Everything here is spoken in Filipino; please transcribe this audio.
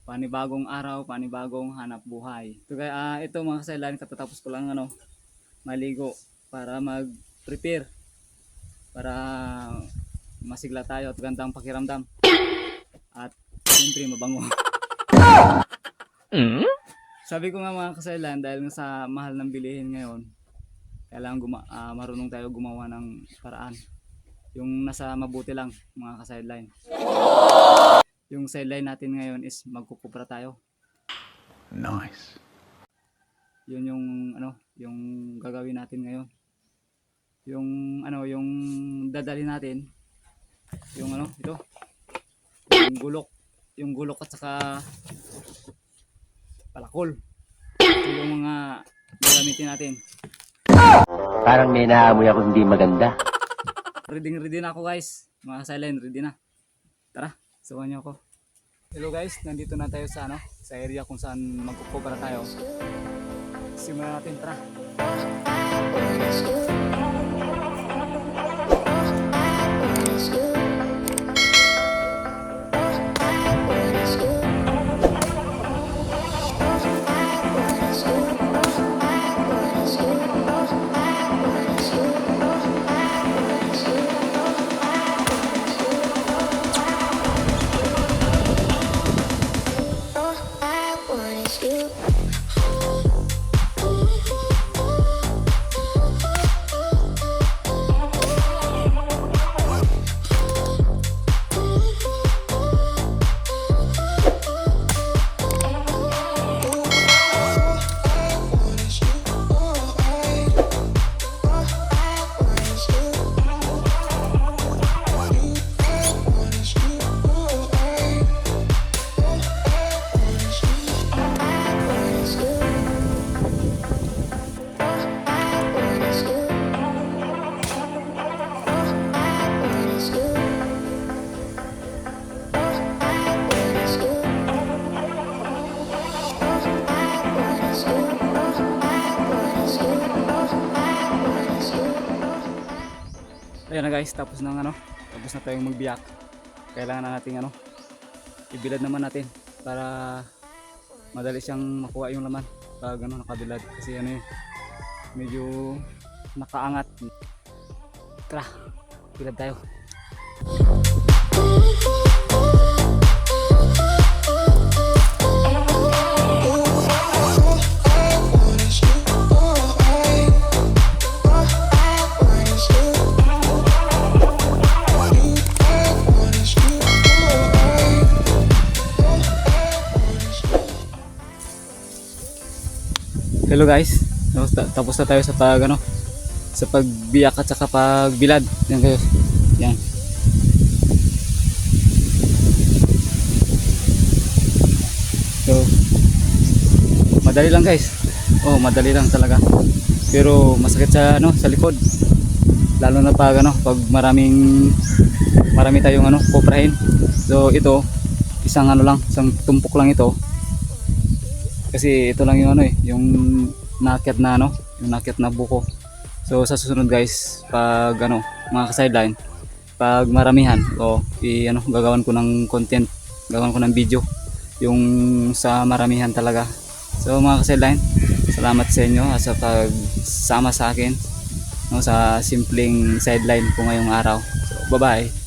Panibagong araw, panibagong hanap buhay. So kaya ito mga kasailan, katatapos ko lang maligo para mag-prepare para masigla tayo at gandang pakiramdam at siyempre mabango. Sabi ko nga mga kasailan, dahil nga sa mahal ng bilihin ngayon, kailangan marunong tayo gumawa ng paraan. Yung nasa mabuti lang mga ka-sideline. Yung sideline natin ngayon is magkukupra tayo. Nice. Yun yung gagawin natin ngayon. Yung dadali natin, ito. Yung gulok at saka palakol. Ito yung mga gagamitin natin. Parang may naamoy ako hindi maganda. Ready na ako guys. Mga silent, ready na. Tara, suwan niyo ako. Hello guys, nandito na tayo sa area kung saan magkukupra tayo. Simulan natin, tara. Ayan na guys, tapos na tayong magbiyak. Kailangan na natin ibilad naman natin para madali siyang makuha yung laman pag nakabilad, kasi medyo nakaangat. Tara, bilad tayo. Hello guys, tapos na tayo sa sa pagbiyak at saka pagbilad. Yan guys, yan. So madali lang guys. Oh, madali lang talaga. Pero masakit sa likod. Lalo na pag marami tayong kuprahin. So ito, isang tumpok lang ito. Kasi ito lang yung nakit na buko. So sa susunod guys, pag mga ka-sideline, pag maramihan gagawan ko ng content, gagawan ko ng video yung sa maramihan talaga. So mga ka-sideline, salamat sa inyo sa pagsama sa akin sa simpleng sideline ko ngayong araw. So bye bye.